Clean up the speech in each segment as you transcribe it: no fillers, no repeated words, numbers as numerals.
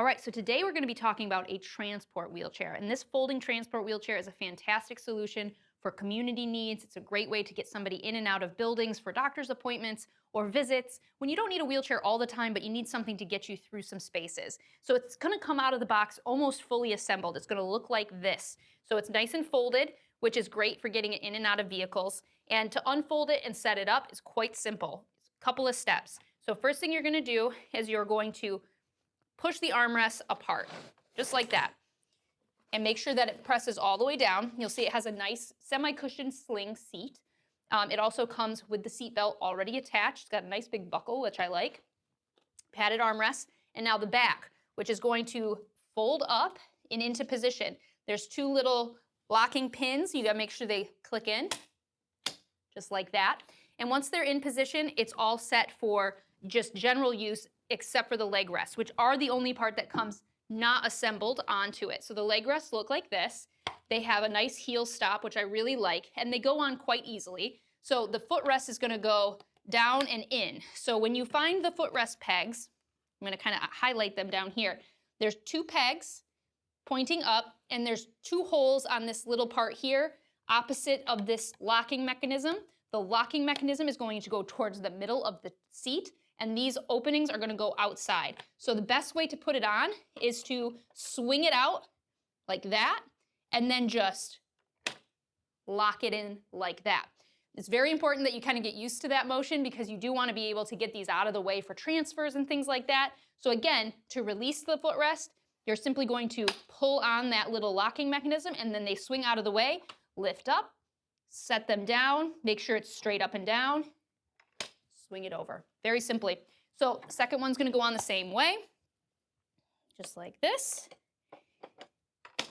right, so today we're going to be talking about a transport wheelchair. And this folding transport wheelchair is a fantastic solution for community needs. It's a great way to get somebody in and out of buildings for doctor's appointments or visits when you don't need a wheelchair all the time, but you need something to get you through some spaces. So it's going to come out of the box almost fully assembled. It's going to look like this. So it's nice and folded, which is great for getting it in and out of vehicles. And to unfold it and set it up is quite simple. It's a couple of steps. So first thing you're going to do is you're going to push the armrests apart, just like that. And make sure that it presses all the way down. You'll see it has a nice semi-cushioned sling seat. It also comes with the seat belt already attached. It's got a nice big buckle, which I like. Padded armrests. And now the back, which is going to fold up and into position. There's two little locking pins. You gotta make sure they click in, just like that. And once they're in position, it's all set for just general use, except for the leg rests, which are the only part that comes not assembled onto it. So the leg rests look like this. They have a nice heel stop, which I really like, and they go on quite easily. So the footrest is gonna go down and in. So when you find the footrest pegs, I'm gonna kind of highlight them down here. There's two pegs pointing up, and there's two holes on this little part here, opposite of this locking mechanism. The locking mechanism is going to go towards the middle of the seat, and these openings are going to go outside. So the best way to put it on is to swing it out like that, and then just lock it in like that. It's very important that you kind of get used to that motion because you do want to be able to get these out of the way for transfers and things like that. So again, to release the footrest, you're simply going to pull on that little locking mechanism, and then they swing out of the way, lift up, set them down, make sure it's straight up and down, swing it over. Very simply. So the second one's gonna go on the same way, just like this.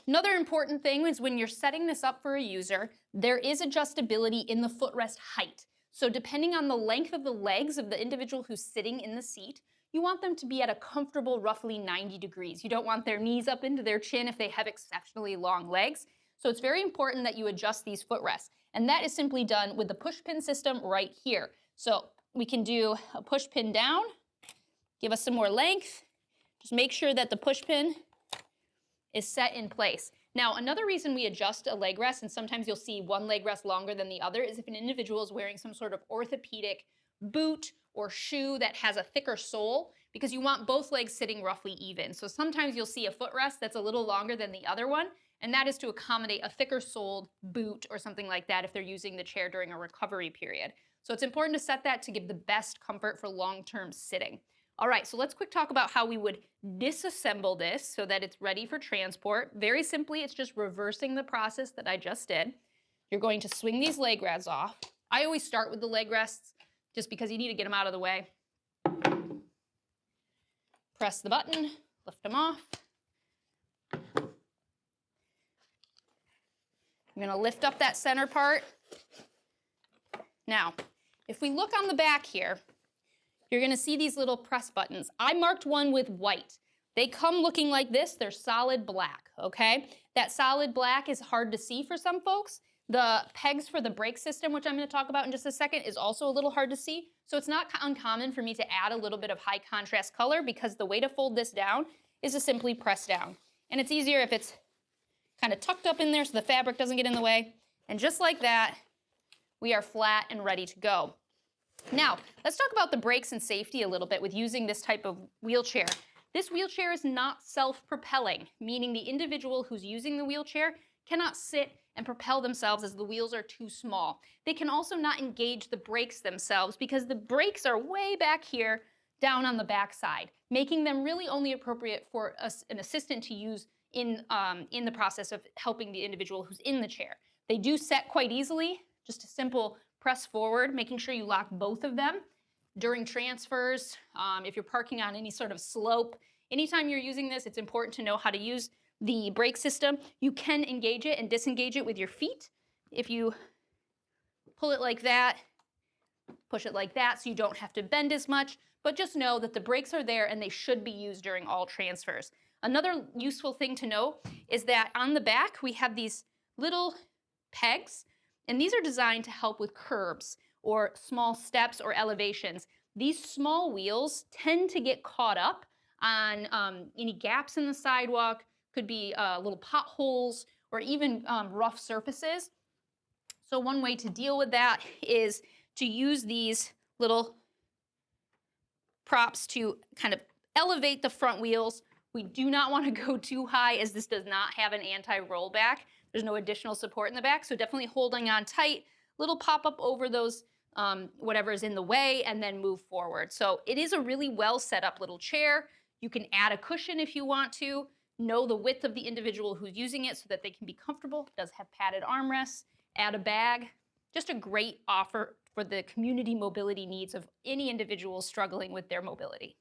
Another important thing is when you're setting this up for a user, there is adjustability in the footrest height. So depending on the length of the legs of the individual who's sitting in the seat, you want them to be at a comfortable roughly 90 degrees. You don't want their knees up into their chin if they have exceptionally long legs. So it's very important that you adjust these footrests. And that is simply done with the push pin system right here. So we can do a push pin down, give us some more length. Just make sure that the push pin is set in place. Now, another reason we adjust a leg rest, and sometimes you'll see one leg rest longer than the other, is if an individual is wearing some sort of orthopedic boot or shoe that has a thicker sole, because you want both legs sitting roughly even. So sometimes you'll see a footrest that's a little longer than the other one, and that is to accommodate a thicker soled boot or something like that if they're using the chair during a recovery period. So it's important to set that to give the best comfort for long-term sitting. All right, so let's quick talk about how we would disassemble this so that it's ready for transport. Very simply, it's just reversing the process that I just did. You're going to swing these leg rests off. I always start with the leg rests just because you need to get them out of the way. Press the button, lift them off. I'm gonna lift up that center part. Now, if we look on the back here, you're gonna see these little press buttons. I marked one with white. They come looking like this. They're solid black, okay? That solid black is hard to see for some folks. The pegs for the brake system, which I'm gonna talk about in just a second, is also a little hard to see. So it's not uncommon for me to add a little bit of high contrast color because the way to fold this down is to simply press down. And it's easier if it's kind of tucked up in there so the fabric doesn't get in the way. And just like that, we are flat and ready to go. Now, let's talk about the brakes and safety a little bit with using this type of wheelchair. This wheelchair is not self-propelling, meaning the individual who's using the wheelchair cannot sit and propel themselves as the wheels are too small. They can also not engage the brakes themselves because the brakes are way back here down on the back side, making them really only appropriate for an assistant to use in the process of helping the individual who's in the chair. They do set quite easily, just a simple press forward, making sure you lock both of them during transfers. If you're parking on any sort of slope, anytime you're using this, it's important to know how to use the brake system. You can engage it and disengage it with your feet. If you pull it like that, push it like that so you don't have to bend as much, but just know that the brakes are there and they should be used during all transfers. Another useful thing to know is that on the back, we have these little pegs, and these are designed to help with curbs or small steps or elevations. These small wheels tend to get caught up on any gaps in the sidewalk, could be little potholes, or even rough surfaces. So one way to deal with that is to use these little props to kind of elevate the front wheels. We do not want to go too high, as this does not have an anti-rollback. There's no additional support in the back, so definitely holding on tight, little pop up over those whatever is in the way, and then move forward. So it is a really well set up little chair. You can add a cushion if you want to. Know the width of the individual who's using it so that they can be comfortable. It does have padded armrests. Add a bag. Just a great offer for the community mobility needs of any individual struggling with their mobility.